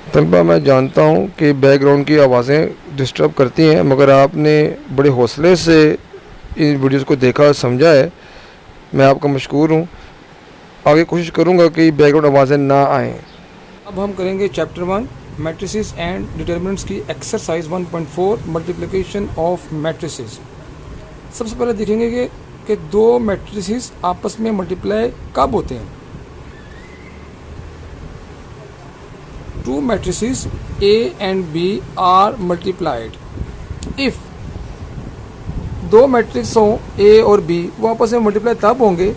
तलबा, मैं जानता हूँ कि बैकग्राउंड की आवाज़ें डिस्टर्ब करती हैं, मगर आपने बड़े हौसले से इन वीडियोस को देखा और समझा है। मैं आपका मशकूर हूँ। आगे कोशिश करूँगा कि बैकग्राउंड आवाज़ें ना आएँ। अब हम करेंगे चैप्टर 1 मैट्रिसेस एंड डिटर्मिनेंट्स की एक्सरसाइज 1.4 मल्टीप्लिकेशन ऑफ मैट्रिसेस। सबसे पहले देखेंगे कि दो मैट्रिसेस आपस में मल्टीप्लाई कब होते हैं। Two matrices A and B are multiplied if दो मैट्रिक्स हों A और B, वो आपस में मल्टीप्लाई तब होंगे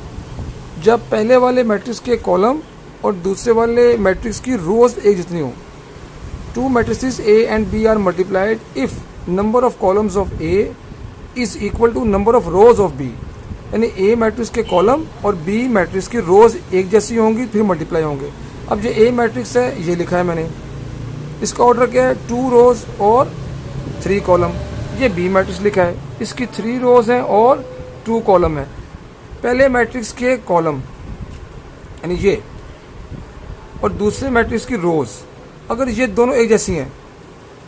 जब पहले वाले मैट्रिक्स के कॉलम और दूसरे वाले मैट्रिक्स की रोज एक जितनी हो। To matrices A and B are multiplied if number of columns of A is equal to number of rows of B, यानी A मैट्रिक्स के कॉलम और B मैट्रिक्स की रोज एक जैसी होंगी फिर मल्टीप्लाई होंगे। अब जो A मैट्रिक्स है ये लिखा है मैंने, इसका ऑर्डर क्या है 2 रोज और 3 कॉलम। ये B मैट्रिक्स लिखा है, इसकी 3 रोज हैं और 2 कॉलम है। पहले मैट्रिक्स के कॉलम यानी ये और दूसरे मैट्रिक्स की रोज अगर ये दोनों एक जैसी हैं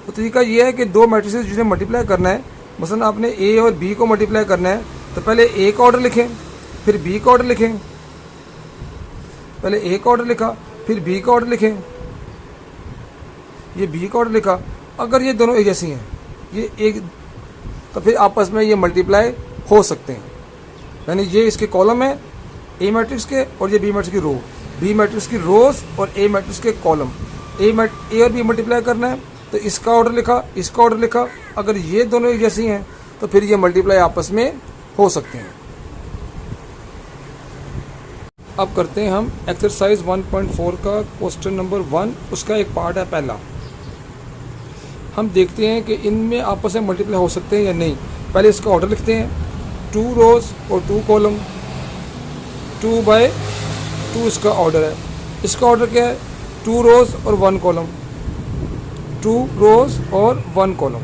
तो तरीका ये है कि दो मैट्रिक्स जिन्हें मल्टीप्लाई करना है, मसलन आपने A और B को मल्टीप्लाई करना है तो पहले A का ऑर्डर लिखें फिर B का ऑर्डर लिखें, पहले A का ऑर्डर लिखा फिर B का ऑर्डर लिखें, ये B का ऑर्डर लिखा। अगर ये दोनों एक जैसी हैं ये एक तो फिर आपस में ये मल्टीप्लाई हो सकते हैं, यानी ये इसके कॉलम है A मैट्रिक्स के और ये B मैट्रिक्स की रो, B मैट्रिक्स की रोज और A मैट्रिक्स के कॉलम। A और B मल्टीप्लाई करना है तो इसका ऑर्डर लिखा इसका ऑर्डर लिखा। अगर ये दोनों एक जैसी हैं तो फिर ये मल्टीप्लाई आपस में हो सकते हैं। अब करते हैं हम एक्सरसाइज 1.4 का क्वेश्चन नंबर 1, उसका एक पार्ट है पहला। हम देखते हैं कि इनमें आपस में मल्टीप्लाई हो सकते हैं या नहीं। पहले इसका ऑर्डर लिखते हैं, 2 रोज और 2 कॉलम, 2/2 इसका ऑर्डर है। इसका ऑर्डर क्या है 2 रोज और 1 कॉलम, 2 रोज और 1 कॉलम।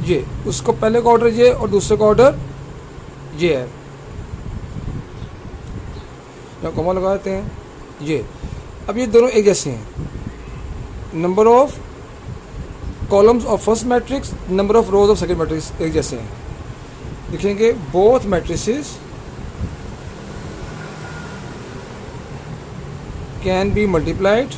ये उसको पहले का ऑर्डर ये और दूसरे का ऑर्डर ये है, या कॉमा लगा देते हैं ये। अब ये दोनों एक जैसे हैं, number of columns of first matrix number of rows of second matrix एक जैसे हैं। लिखेंगे both matrices can be multiplied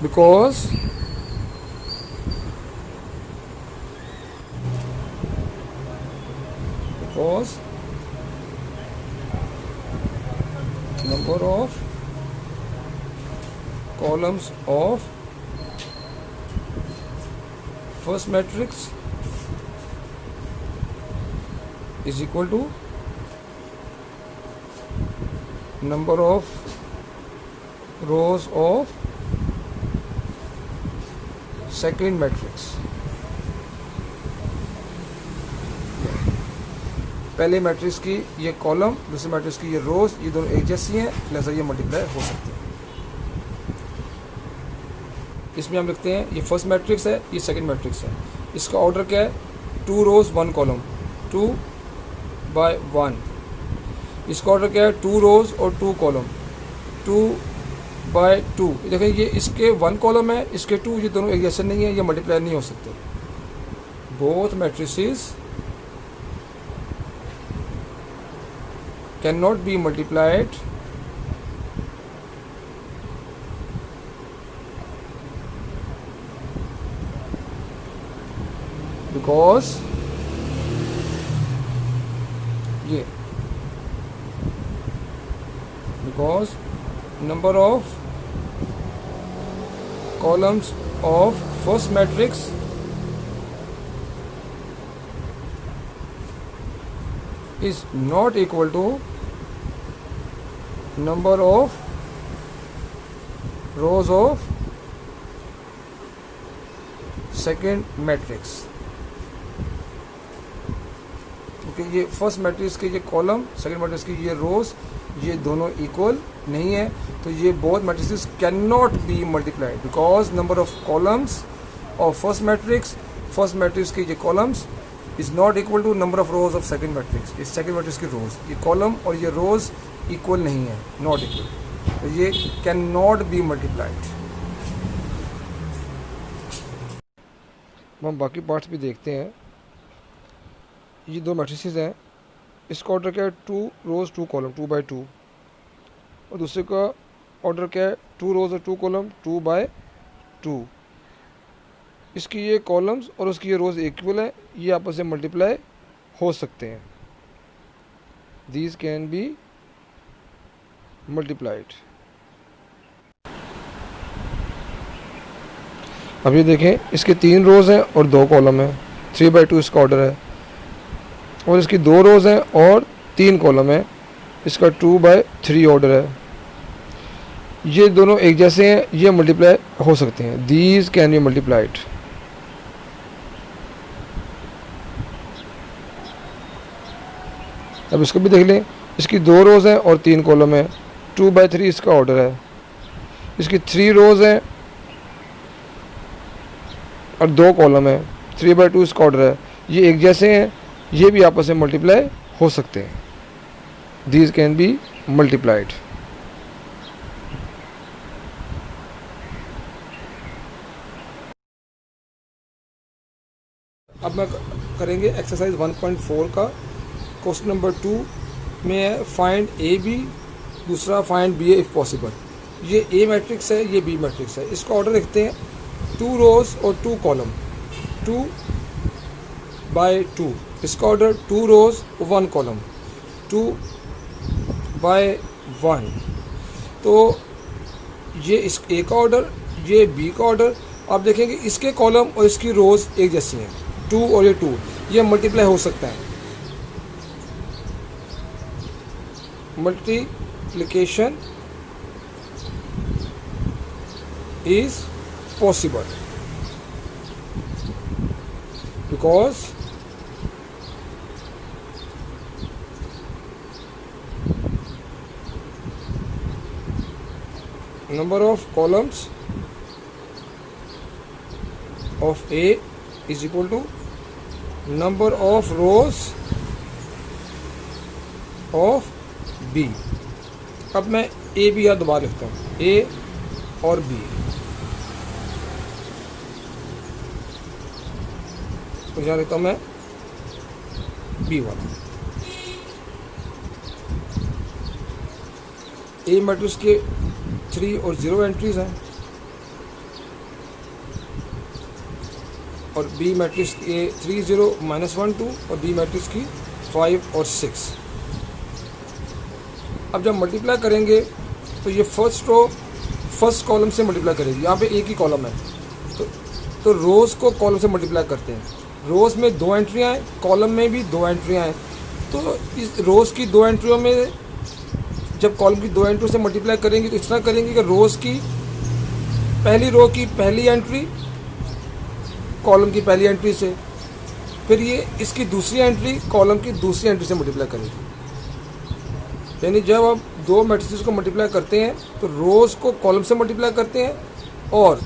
because number of columns of first matrix is equal to number of rows of second matrix। पहले matrix की ये column दूसरे matrix की ये रोज, ये दोनों एक जैसी हैं, लिहाजा ये मल्टीप्लाई हो सकते हैं। इसमें हम लिखते हैं ये फर्स्ट मैट्रिक्स है ये सेकंड मैट्रिक्स है। इसका ऑर्डर क्या है 2 रोज 1 कॉलम, 2/1। इसका ऑर्डर क्या है 2 रोज और 2 कॉलम, 2/2। देखें ये इसके 1 कॉलम है इसके 2, ये दोनों एक जैसे नहीं है, ये मल्टीप्लाई नहीं हो सकते। Both matrices cannot be multiplied because number of columns of first matrix is not equal to number of rows of second matrix। क्योंकि ये फर्स्ट मैट्रिक्स के ये कॉलम सेकंड मैट्रिक्स की ये रोज ये दोनों इक्वल नहीं है, तो ये both matrices can not be multiplied because number of columns of first matrix के ये columns is not equal to number of rows of second matrix. इस सेकंड मैट्रिक्स की रोज, ये कॉलम और ये रोज इक्वल नहीं है, नॉट इक्वल, तो ये कैन नॉट बी मल्टीप्लाइड। हम बाकी पार्ट्स भी देखते हैं। ये दो मैट्रिसेस हैं, इसका ऑर्डर क्या है 2 रोज 2 कॉलम 2 बाई 2, और दूसरे का ऑर्डर क्या है 2 रोज और 2 कॉलम 2 बाई 2। इसकी ये कॉलम्स और उसकी ये रोज इक्वल है, ये आपस में मल्टीप्लाई हो सकते हैं, दीज कैन बी मल्टीप्लाइड। अब ये देखें, इसके 3 रोज़ हैं और 2 कॉलम हैं, 3 बाई 2 इसका ऑर्डर है, और इसकी 2 रोज़ हैं और 3 कॉलम हैं, इसका 2 बाई 3 ऑर्डर है। ये दोनों एक जैसे हैं, ये मल्टीप्लाई हो सकते हैं, दीज कैन बी मल्टीप्लाइड। अब इसको भी देख लें, इसकी 2 रोज़ हैं और 3 कॉलम है, 2 बाई 3 इसका ऑर्डर है, इसकी 3 रोज़ हैं और 2 कॉलम है, 3 बाई 2 इसका ऑर्डर है, ये एक जैसे हैं, ये भी आपस में मल्टीप्लाई हो सकते हैं, दीज कैन बी मल्टीप्लाइड। अब मैं करेंगे एक्सरसाइज 1.4 का क्वेश्चन नंबर 2 में है फाइंड ए बी, दूसरा find B A if possible. ये ए मैट्रिक्स है, ये बी मैट्रिक्स है, इसका ऑर्डर लिखते हैं 2 रोज और 2 कॉलम 2 बाई 2, इसका ऑर्डर 2 रोज 1 कॉलम 2 बाई 1। तो ये इस ए का ऑर्डर, ये बी का ऑर्डर। आप देखेंगे इसके कॉलम और इसकी रोज एक जैसी हैं, 2 और ये 2, ये मल्टीप्लाई हो सकता है, multiplication is possible because number of columns of A is equal to number of rows of B। अब मैं A B या दोबारा लिखता हूँ, A और B, तो यहाँ लिखता हूँ मैं B वाला। A मैट्रिक्स के 3 और 0 एंट्रीज हैं और B मैट्रिक्स के 3 0 -1 2 और B मैट्रिक्स की 5 और 6। अब जब मल्टीप्लाई करेंगे तो ये फर्स्ट रो फर्स्ट कॉलम से मल्टीप्लाई करेगी, यहाँ पे एक ही कॉलम है, तो रोज़ को कॉलम से मल्टीप्लाई करते हैं, रोज़ में 2 एंट्रियाँ हैं, कॉलम में भी 2 एंट्रियाँ हैं। तो इस रोज़ की 2 एंट्रियों में जब कॉलम की 2 एंट्री से मल्टीप्लाई करेंगे तो इस तरह करेंगे कि रोज़ की पहली रो की पहली एंट्री कॉलम की पहली एंट्री से, फिर ये इसकी दूसरी एंट्री कॉलम की दूसरी एंट्री से मल्टीप्लाई करेगी। यानी जब आप 2 मैट्रिसेस को मल्टीप्लाई करते हैं तो रोज़ को कॉलम से मल्टीप्लाई करते हैं, और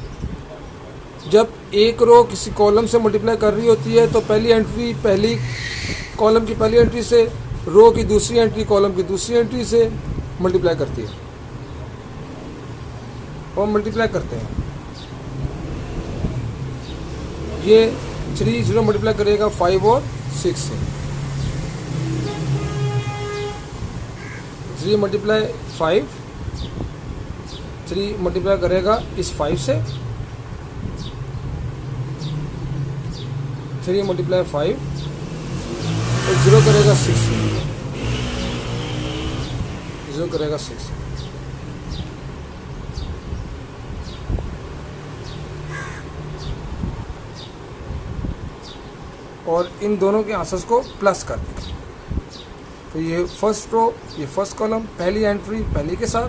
जब एक रो किसी कॉलम से मल्टीप्लाई कर रही होती है तो पहली एंट्री पहली कॉलम की पहली एंट्री से, रो की दूसरी एंट्री कॉलम की दूसरी एंट्री से मल्टीप्लाई करती है और मल्टीप्लाई करते हैं। ये 3 0 मल्टीप्लाई करेगा 5 और 6 से, 3 मल्टीप्लाई 5, 3 मल्टीप्लाई करेगा इस 5 से, 3 मल्टीप्लाई 5 और 0 करेगा 6, 0 करेगा 6। और इन दोनों के आंसर्स को प्लस कर देंगे। तो ये फर्स्ट रो, ये फर्स्ट कॉलम, पहली एंट्री पहली के साथ,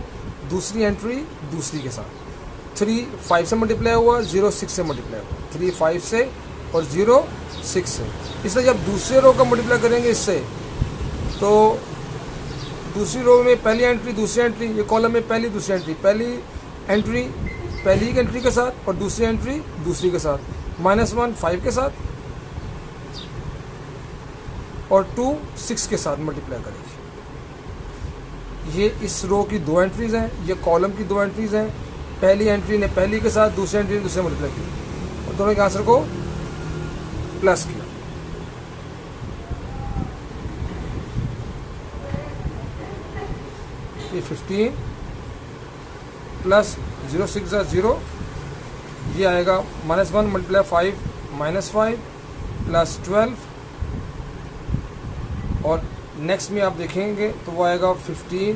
दूसरी एंट्री दूसरी के साथ। 3 5 से मल्टीप्लाई हुआ, 0 6 से मल्टीप्लाई हुआ, 3 5 से और 0 6 से। इसलिए जब दूसरे रो का मल्टीप्लाई करेंगे इससे, तो दूसरी रो में पहली एंट्री दूसरी एंट्री, ये कॉलम में पहली दूसरी एंट्री, पहली एंट्री पहली एंट्री के साथ और दूसरी एंट्री दूसरी के साथ, -1 5 के साथ, और 2 6 के साथ मल्टीप्लाई करेगी। ये इस रो की 2 एंट्रीज हैं, ये कॉलम की 2 एंट्रीज हैं। पहली एंट्री ने पहली के साथ, दूसरी एंट्री ने दूसरे मल्टीप्लाई की और दोनों के आंसर को प्लस किया। ये 15 प्लस 0 6 0, ये आएगा -1 मल्टीप्लाई 5 -5 प्लस 12, और नेक्स्ट में आप देखेंगे तो वो आएगा 15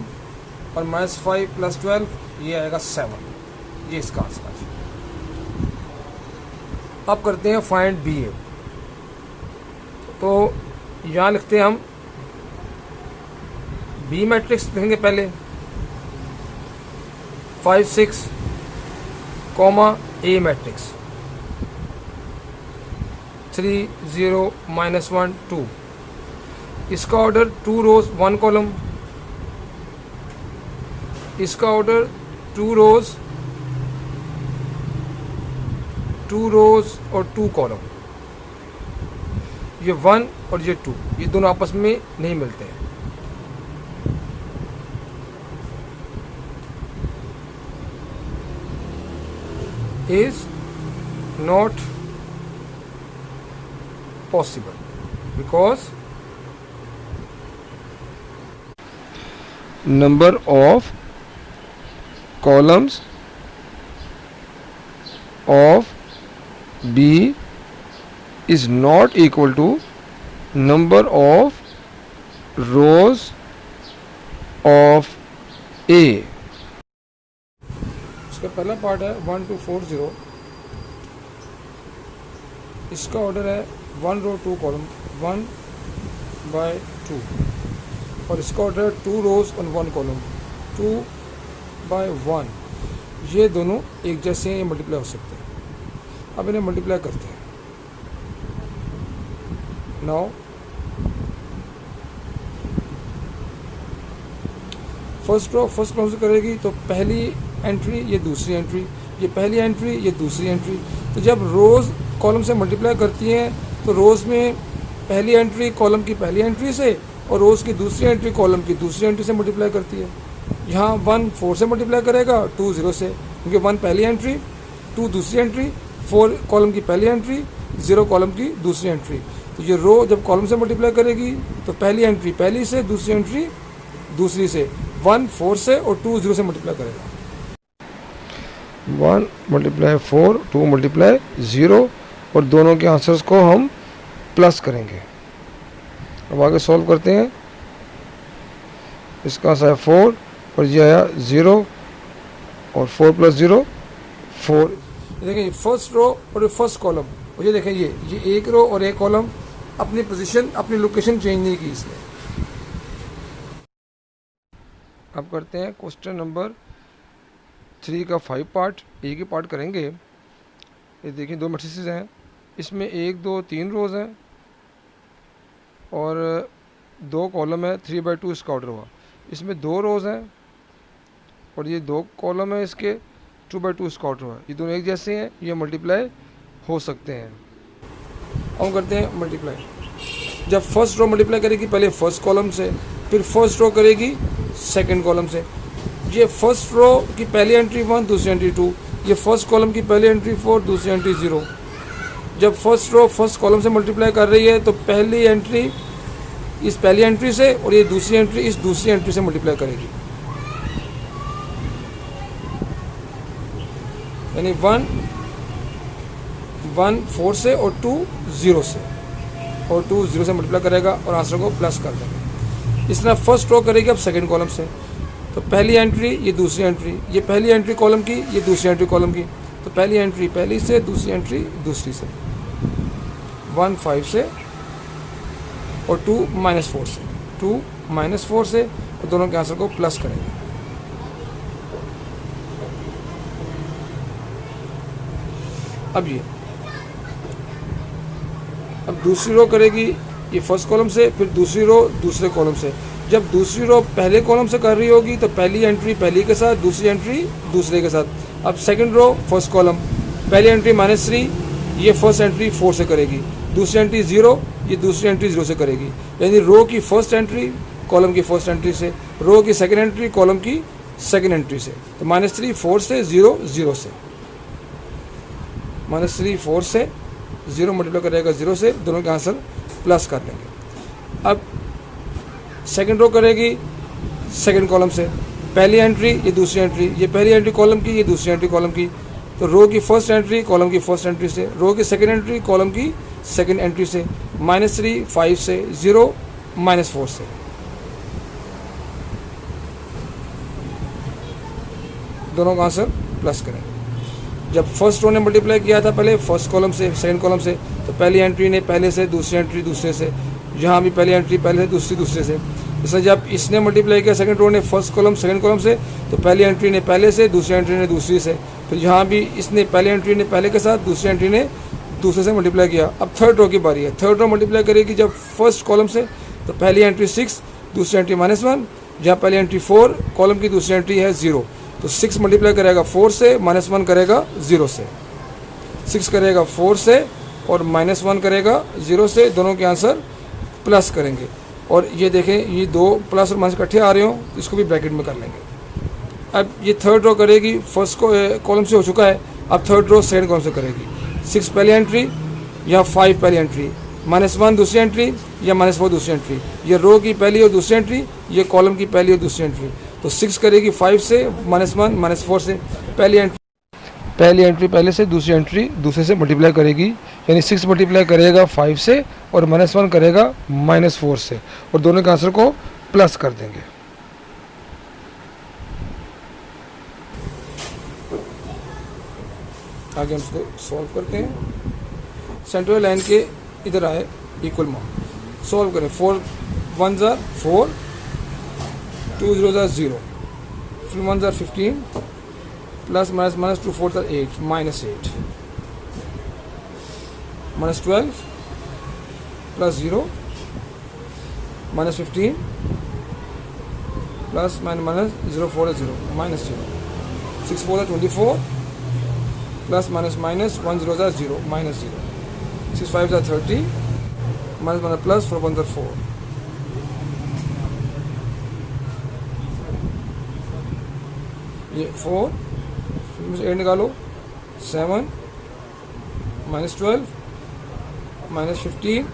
और -5 प्लस 12, ये आएगा 7। ये इसका आंसर है। अब करते हैं फाइंड बी ए। तो यहाँ लिखते हैं हम बी मैट्रिक्स लिखेंगे पहले 5 6 कॉमा ए मैट्रिक्स 3 0 -1 2। इसका ऑर्डर 2 रोज 1 कॉलम, इसका ऑर्डर 2 रोज और 2 कॉलम। ये 1 और ये 2, ये दोनों आपस में नहीं मिलते हैं। is not possible because number of columns of B is not equal to number of rows of A। इसका पहला पार्ट है 1 2 4 0, इसका ऑर्डर है 1 रो 2 कॉलम 1/2, और इसका ऑर्डर है 2 रोज और 1 कॉलम 2/1। ये दोनों एक जैसे हैं, ये मल्टीप्लाई हो सकते हैं। अब इन्हें मल्टीप्लाई करते हैं। Now first row first column से करेगी तो पहली एंट्री ये दूसरी एंट्री, ये पहली एंट्री ये दूसरी एंट्री। तो जब रोज़ कॉलम से मल्टीप्लाई करती हैं तो रोज़ में पहली एंट्री कॉलम की पहली एंट्री से और रोज़ की दूसरी एंट्री कॉलम की दूसरी एंट्री से मल्टीप्लाई करती है। यहाँ 1 4 से मल्टीप्लाई करेगा, 2 0 से, क्योंकि 1 पहली एंट्री, 2 दूसरी एंट्री, 4 कॉलम की पहली एंट्री, 0 कॉलम की दूसरी एंट्री। तो ये रो जब कॉलम से मल्टीप्लाई करेगी तो पहली एंट्री पहली से, दूसरी एंट्री दूसरी से, 1 4 से और 2 0 से मल्टीप्लाई करेगा। 1 × 4 2 × 0, और दोनों के आंसर्स को हम प्लस करेंगे। अब आगे सॉल्व करते हैं। इसका आंसर है 4 और ये आया 0, और 4 + 0 4। देखिए फर्स्ट रो और फर्स्ट कॉलम, और ये देखें ये एक रो और एक कॉलम अपनी पोजीशन अपनी लोकेशन चेंज नहीं की इसने। अब करते हैं क्वेश्चन नंबर 3 का 5 पार्ट। एक ही पार्ट करेंगे। ये देखिए 2 मैट्रिसेस हैं, इसमें 1 2 3 रोज़ हैं और 2 कॉलम है। 3/2 इसका ऑर्डर हुआ। इसमें 2 रोज़ हैं और ये 2 कॉलम है इसके, 2/2 इसका ऑर्डर हुआ। ये दोनों एक जैसे हैं, ये मल्टीप्लाई हो सकते हैं। हम करते हैं मल्टीप्लाई। जब फर्स्ट रो मल्टीप्लाई करेगी पहले फर्स्ट कॉलम से, फिर फर्स्ट रो करेगी सेकंड कॉलम से। ये फर्स्ट रो की पहली एंट्री 1, दूसरी एंट्री 2, ये फर्स्ट कॉलम की पहली एंट्री 4, दूसरी एंट्री 0। जब फर्स्ट रो फर्स्ट कॉलम से मल्टीप्लाई कर रही है तो पहली एंट्री इस पहली एंट्री से और ये दूसरी एंट्री इस दूसरी एंट्री से मल्टीप्लाई करेगी। यानी 1 4 से और 2 0 से, और 2 0 से मल्टीप्लाई करेगा और आंसर को प्लस कर देगा। इस तरह फर्स्ट रो करेगी अब सेकंड कॉलम से। तो पहली एंट्री ये दूसरी एंट्री, ये पहली एंट्री कॉलम की, ये दूसरी एंट्री कॉलम की। तो पहली एंट्री पहली से, दूसरी एंट्री दूसरी से। 1 5 से और 2 -4 से, 2 -4 से, और दोनों के आंसर को प्लस करेंगे। अब दूसरी रो करेगी ये फर्स्ट कॉलम से, फिर दूसरी रो दूसरे कॉलम से। जब दूसरी रो पहले कॉलम से कर रही होगी तो पहली एंट्री पहली के साथ, दूसरी एंट्री दूसरे के साथ। अब सेकंड रो फर्स्ट कॉलम, पहली एंट्री -3, ये फर्स्ट एंट्री 4 से करेगी, दूसरी एंट्री 0, ये दूसरी एंट्री 0 से करेगी, यानी रो की फर्स्ट एंट्री कॉलम की फर्स्ट एंट्री से, रो की सेकंड एंट्री कॉलम की सेकंड एंट्री से। तो -3 4 से 0 0 से, -3 4 से 0 मल्टीप्लाई करेगा 0 से, दोनों के आंसर प्लस कर लेंगे। अब सेकंड रो करेगी सेकंड कॉलम से, पहली एंट्री ये दूसरी एंट्री, ये पहली एंट्री कॉलम की, ये दूसरी एंट्री कॉलम की, तो रो की फर्स्ट एंट्री कॉलम की फर्स्ट एंट्री से, रो की सेकंड एंट्री कॉलम की सेकंड एंट्री से, -3 5 से 0 -4 से, दोनों का आंसर प्लस करेंगे। जब फर्स्ट रो ने मल्टीप्लाई किया था पहले फर्स्ट कॉलम से सेकंड कॉलम से, तो पहली एंट्री ने पहले से, दूसरी एंट्री दूसरे से, यहाँ भी पहली एंट्री पहले से, दूसरी दूसरे से। इसलिए जब इसने मल्टीप्लाई किया सेकंड रो ने फर्स्ट कॉलम सेकंड कॉलम से, तो पहली एंट्री ने पहले से, दूसरी एंट्री ने दूसरी से, फिर यहाँ भी इसने पहली एंट्री ने पहले के साथ, दूसरी एंट्री ने दूसरे से मल्टीप्लाई किया। अब थर्ड रो की बारी है, थर्ड रो मल्टीप्लाई करेगी जब फर्स्ट कॉलम से, तो पहली एंट्री 6, दूसरी एंट्री -1, जहाँ पहली एंट्री 4 कॉलम की दूसरी एंट्री है 0, तो 6 मल्टीप्लाई करेगा 4 से, -1 करेगा 0 से, 6 करेगा 4 से और -1 करेगा 0 से, दोनों के आंसर प्लस करेंगे। और ये देखें, ये दो प्लस और माइनस इकट्ठे आ रहे हो, इसको भी ब्रैकेट में कर लेंगे। अब ये थर्ड रो करेगी, फर्स्ट कॉलम से हो चुका है, अब थर्ड रो सेकंड कॉलम से करेगी। 6 पहली एंट्री या 5 पहली एंट्री, -1 दूसरी एंट्री या -4 दूसरी एंट्री, ये रो की पहली और दूसरी एंट्री, ये कॉलम की पहली और दूसरी एंट्री। तो 6 करेगी 5 से, -1 -4 से, पहली एंट्री पहले से, दूसरी एंट्री दूसरे से मल्टीप्लाई करेगी, यानी 6 मल्टीप्लाई करेगा 5 से और -1 करेगा -4 से, और दोनों के आंसर को प्लस कर देंगे। आगे हम इसको सॉल्व करते हैं। सेंट्रल लाइन के इधर आए इक्वल मान, सॉल्व करें। 4 1 ज़ा 4, 2 0 ज़ा 0, 3 1 ज़ा 15, प्लस माइनस -2 4 ज़ा 8, -8, -12 प्लस 0, -15 प्लस -0 4 ज़ा 0, -0, 6 4 ज़ा 24, प्लस -1 0 ज़ा 0, -0, 6 5 ज़ा 30, -1 प्लस 4 1 ज़ा 4, ये 4, फिर 8 निकालो, 7, -12, -15,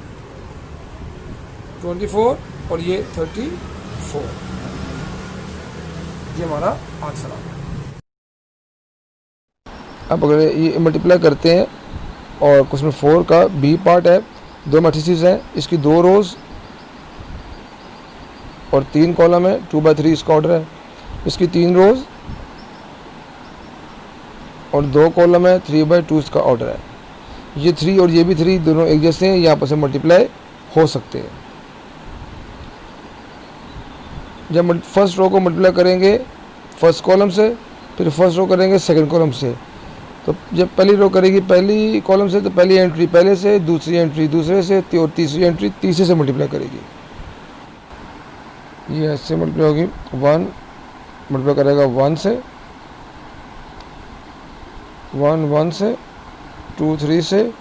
24 और ये 34, ये हमारा आंसर आ गया। अब अगर ये मल्टीप्लाई करते हैं और क्वेश्चन 4 का बी पार्ट है, 2 मैट्रिसेस हैं, इसकी 2 रोज और 3 कॉलम है, 2/3 इसका ऑर्डर है, इसकी 3 रोज और 2 कॉलम है, 3/2 इसका ऑर्डर है। ये 3 और ये भी 3 दोनों एक जैसे हैं, यहाँ पर से मल्टीप्लाई हो सकते हैं। जब फर्स्ट रो को मल्टीप्लाई करेंगे फर्स्ट कॉलम से, फिर फर्स्ट रो करेंगे सेकंड कॉलम से, तो जब पहली रो करेगी पहली कॉलम से, तो पहली एंट्री पहले से, दूसरी एंट्री दूसरे से, और तीसरी एंट्री तीसरे से मल्टीप्लाई करेगी। ये ऐसे मल्टीप्लाई होगी, 1 मल्टीप्लाई करेगा 1 से, 1 से, 2 3 से,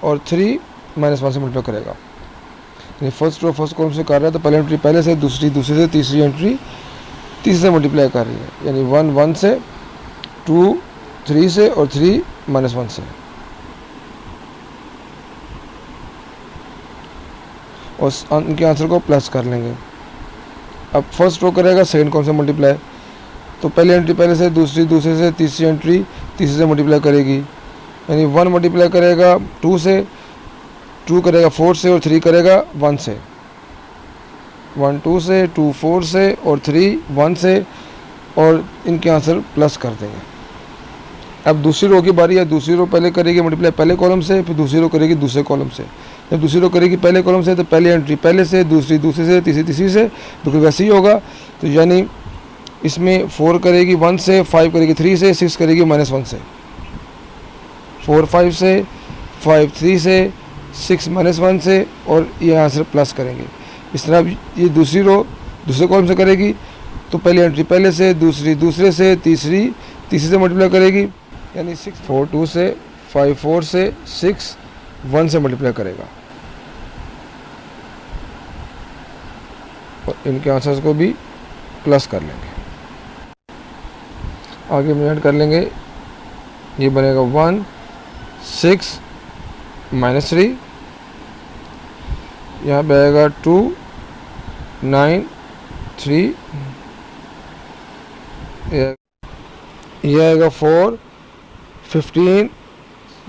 और 3 -1 से मल्टीप्लाई करेगा। यानी फर्स्ट रो फर्स्ट कॉलम से कर रहा है, तो पहली एंट्री पहले से, दूसरी दूसरे से, तीसरी एंट्री तीसरे से मल्टीप्लाई कर रही है, यानी 1 से, 2 3 से और 3 -1 से, और उनके आंसर को प्लस कर लेंगे। अब फर्स्ट रो करेगा सेकंड कॉलम से मल्टीप्लाई, तो पहली एंट्री पहले से, दूसरी दूसरे से, तीसरी एंट्री तीसरे से मल्टीप्लाई करेगी, यानी 1 मल्टीप्लाई करेगा 2 से, 2 करेगा 4 से और 3 करेगा 1 से, 1 2 से, 2 4 से और 3 1 से, और इनके आंसर प्लस कर देंगे। अब दूसरी रो की बारी है, दूसरी रो पहले करेगी मल्टीप्लाई पहले कॉलम से, फिर दूसरी रो करेगी दूसरे कॉलम से। जब दूसरी रो करेगी पहले कॉलम से, तो पहली एंट्री पहले से, दूसरी दूसरे से, तीसरी तीसरी से, बिल्कुल वैसे ही होगा। तो यानी इसमें 4 करेगी 1 से, 5 करेगी 3 से, 6 करेगी -1 से, 4 5 से, 5 3 से, 6 -1 से, और ये आंसर प्लस करेंगे। इस तरह ये दूसरी रो दूसरे कॉलम से करेगी, तो पहली एंट्री पहले से, दूसरी दूसरे से, तीसरी तीसरे से मल्टीप्लाई करेगी, यानी 6 4 2 से, 5 4 से, 6 1 से मल्टीप्लाई करेगा। और इनके आंसर्स को भी प्लस कर लेंगे। आगे हम ऐड कर लेंगे, ये बनेगा 1 6 -3, यहाँ पे आएगा 2 9 3, ये आएगा 4 15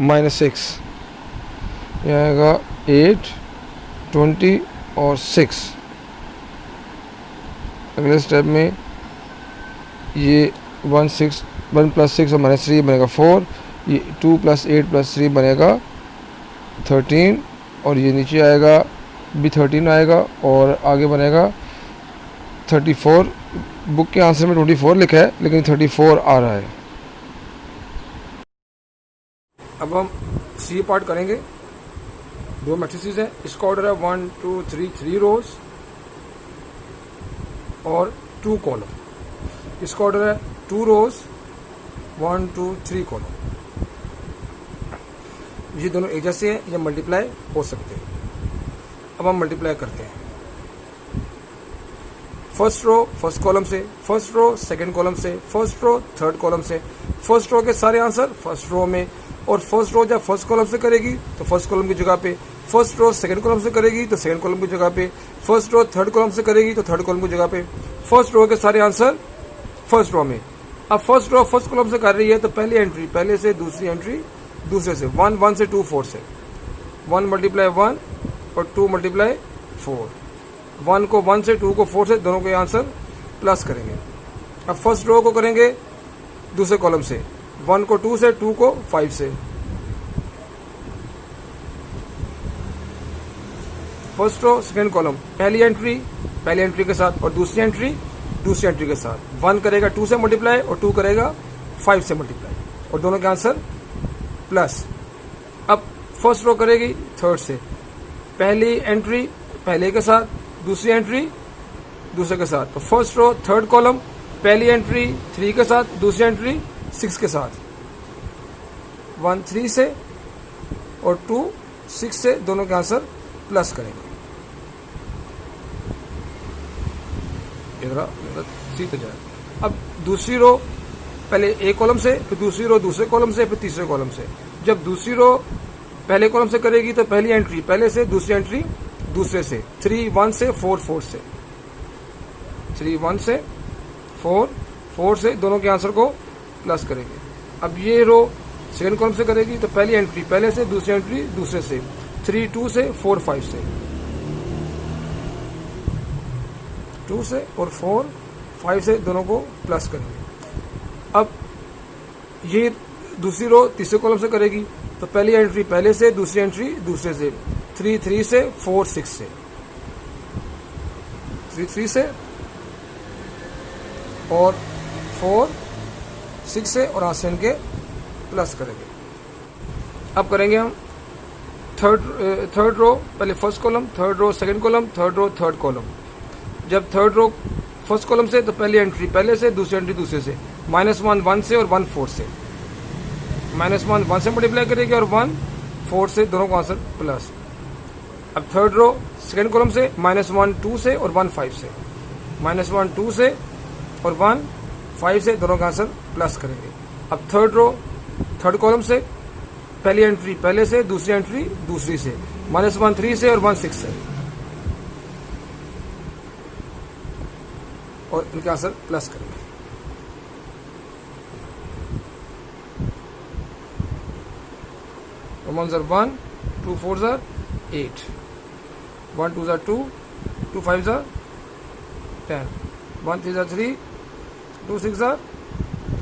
-6, ये आएगा 8 20 और 6। अगले स्टेप में ये 1 + 6 और -3 बनेगा 4, ये 2 + 8 + 3 बनेगा 13, और ये नीचे आएगा भी 13 आएगा, और आगे बनेगा 34। बुक के आंसर में 24 लिखा है लेकिन 34 आ रहा है। अब हम सी पार्ट करेंगे। दो मैट्रिसेस हैं, इसका ऑर्डर है 1 2 3, 3 रोज और 2 कॉलम। इसका ऑर्डर है 2 रोज 1 2 3 कॉलम। ये दोनों एक जैसे हैं, ये मल्टीप्लाई हो सकते हैं। अब हम मल्टीप्लाई करते हैं। फर्स्ट रो फर्स्ट कॉलम से, फर्स्ट रो सेकंड कॉलम से, फर्स्ट रो थर्ड कॉलम से। फर्स्ट रो के सारे आंसर फर्स्ट रो में, और फर्स्ट रो जब फर्स्ट कॉलम से करेगी तो फर्स्ट कॉलम की जगह पे, फर्स्ट रो सेकंड कॉलम से करेगी तो सेकंड कॉलम की जगह पे, फर्स्ट रो थर्ड कॉलम से करेगी तो थर्ड कॉलम की जगह पे। फर्स्ट रो के सारे आंसर फर्स्ट रो में। अब फर्स्ट रो फर्स्ट कॉलम से कर रही है तो पहली एंट्री पहले से, दूसरी एंट्री दूसरे से। 1 1 से 2 4 से, 1 × 1 और 2 × 4। 1 को 1 से, 2 को 4 से, दोनों के आंसर प्लस करेंगे। अब फर्स्ट रो को करेंगे दूसरे कॉलम से, 1 को 2 से, 2 को 5 से। फर्स्ट रो सेकंड कॉलम, पहली एंट्री के साथ और दूसरी एंट्री के साथ। 1 करेगा 2 से मल्टीप्लाई और 2 करेगा 5 से मल्टीप्लाई, और दोनों के आंसर प्लस। अब फर्स्ट रो करेगी थर्ड से, पहली एंट्री पहले के साथ, दूसरी एंट्री दूसरे के साथ। तो फर्स्ट रो थर्ड कॉलम, पहली एंट्री 3 के साथ, दूसरी एंट्री 6 के साथ। 1 3 से और 2 6 से, दोनों के आंसर प्लस करेंगे। सी तो जाए। अब दूसरी रो पहले एक कॉलम से, फिर दूसरी रो दूसरे कॉलम से, फिर तीसरे कॉलम से। जब दूसरी रो पहले कॉलम से करेगी तो पहली एंट्री पहले से, दूसरी एंट्री दूसरे से। 3 1 से 4 4 से, 3 1 से 4 4 से, दोनों के आंसर को प्लस करेंगे। अब ये रो सेकंड कॉलम से करेगी तो पहली एंट्री पहले से, दूसरी एंट्री दूसरे से। 3 2 से 4 5 से, 2 से और 4 5 से, दोनों को प्लस करेंगे। अब ये दूसरी रो तीसरे कॉलम से करेगी तो पहली एंट्री पहले से, दूसरी एंट्री दूसरे से। 3 3 से 4 6 से, 3 3 से और 4 6 से, और आसन के प्लस करेंगे। अब करेंगे हम थर्ड रो पहले first column, third row second column, third row third column. जब थर्ड रो फर्स्ट कॉलम से तो पहली एंट्री पहले से, दूसरी एंट्री दूसरे से। -1 1 से और 1 4 से। -1 1 से मल्टीप्लाई करेगी और 1 4 से, दोनों का आंसर प्लस। अब थर्ड रो सेकंड कॉलम से, -1 2 से और 1 5 से। -1 2 से और 1 5 से, दोनों का आंसर प्लस करेंगे। अब थर्ड रो थर्ड कॉलम से, पहली एंट्री पहले से, दूसरी एंट्री दूसरी से। -1 3 से और 1 6 से, और इनका आंसर प्लस करेंगे। Ones are 1, 2 4s are 8, 1 2s are 2, 2 5s are 10, 1 3s are 3, 2 6s are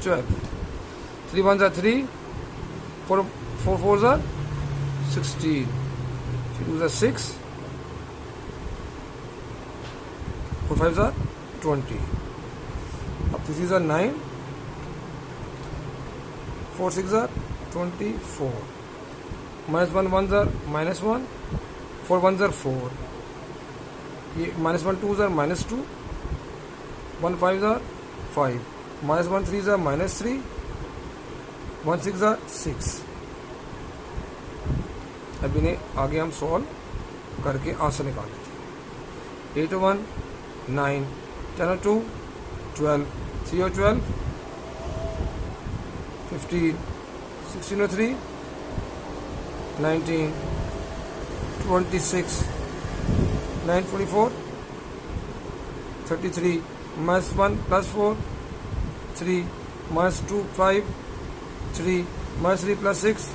12, 3 1s are 3, 4 4s are 16, 3 2s are 6, 4 5s are 20. Up 3 6s are 9, 4 6s are 24. -1 1s are -1, 4 1s are 4. ये -1 2s are -2, 1 5s are 5, -1 3s are -3, 1 6s are 6. अब इन्हें आगे हम solve करके answer निकाल लेते हैं। 8 1 9, 10 और 2 12, 3 और 12 15, 16 और 3 19, 26, 9 24 33, minus 1 plus 4 3, minus 2 5 3, minus 3 plus 6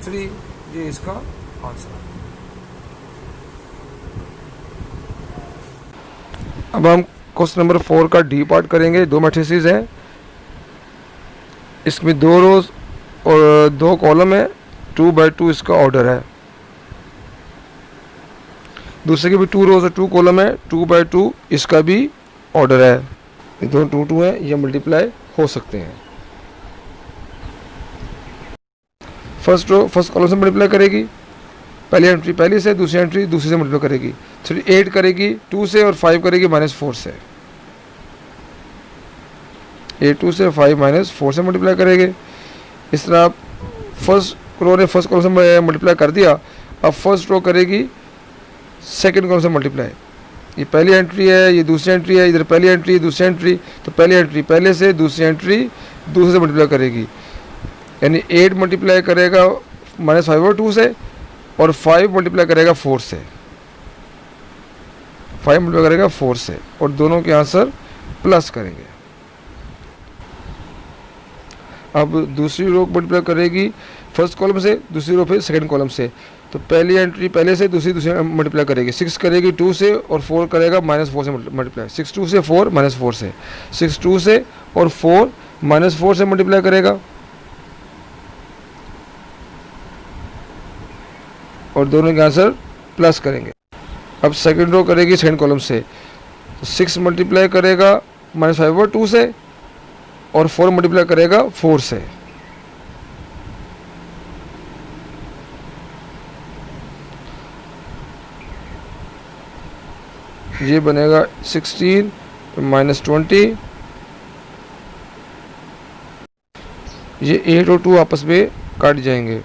3, ये इसका आंसर है। अब हम क्वेश्चन नंबर 4 का डी पार्ट करेंगे। दो मैट्रिसेस हैं, इसमें 2 रोज और 2 कॉलम है, 2x2 इसका ऑर्डर है। दूसरे के भी 2 रोज और 2 कॉलम है, 2x2 इसका भी ऑर्डर है। ये दोनों 2 2 हैं, ये मल्टीप्लाई हो सकते हैं। फर्स्ट रो फर्स्ट कॉलम से मल्टीप्लाई करेगी, पहली एंट्री पहली से, दूसरी एंट्री दूसरी से मल्टीप्लाई करेगी। 3 8 करेगी 2 से, और 5 करेगी -4 से। 8 2 से, 5 -4 से मल्टीप्लाई करेंगे। इस तरह आप फर्स्ट रो ने फर्स्ट कॉलम से मल्टीप्लाई कर दिया। अब फर्स्ट रो करेगी सेकंड कॉलम से मल्टीप्लाई। ये पहली एंट्री है, ये दूसरी एंट्री है, इधर पहली एंट्री दूसरी एंट्री, तो पहली एंट्री पहले से, दूसरी एंट्री दूसरे से मल्टीप्लाई करेगी। यानी 8 मल्टीप्लाई करेगा -5 और 2 से, और 5 मल्टीप्लाई करेगा 4 से, 5 मल्टीप्लाई करेगा 4 से, और दोनों के आंसर प्लस करेंगे। अब दूसरी रो मल्टीप्लाई करेगी फर्स्ट कॉलम से, दूसरी रो फिर सेकंड कॉलम से। तो पहली एंट्री पहले से, दूसरी मल्टीप्लाई करेगी। 6 करेगी 2 से, और 4 करेगा -4 से मल्टीप्लाई। 6 2 से 4 -4 से, 6 2 से और 4 -4 से मल्टीप्लाई करेगा, और दोनों के आंसर प्लस करेंगे। अब सेकंड रो करेगी सेकंड कॉलम से, 6 मल्टीप्लाई करेगा -5 और 2 से, और 4 मल्टीप्लाई करेगा 4 से। ये बनेगा 16 -20। ये 8 और 2 आपस में काट जाएंगे।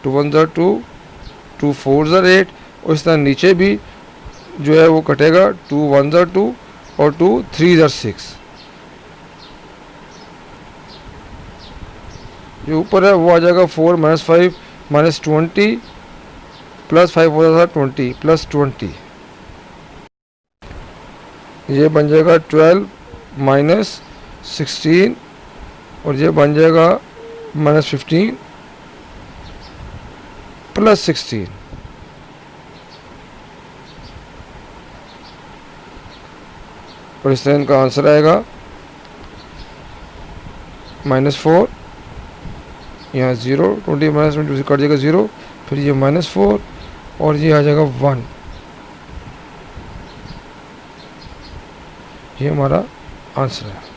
2 1 2, 2 4 8, और इस तरह नीचे भी जो है वो कटेगा। 2 1 2 और 2 3 6। जो ऊपर है वो आ जाएगा 4 -5 -20 प्लस 5 हो जाता 20 प्लस 20। ये बन जाएगा 12 -16, और ये बन जाएगा -15 प्लस 16। और इस तरह इनका आंसर आएगा -4, यहाँ 0, 20 -20 कट जाएगा 0, फिर ये -4, और ये आ जाएगा 1। ये हमारा आंसर है।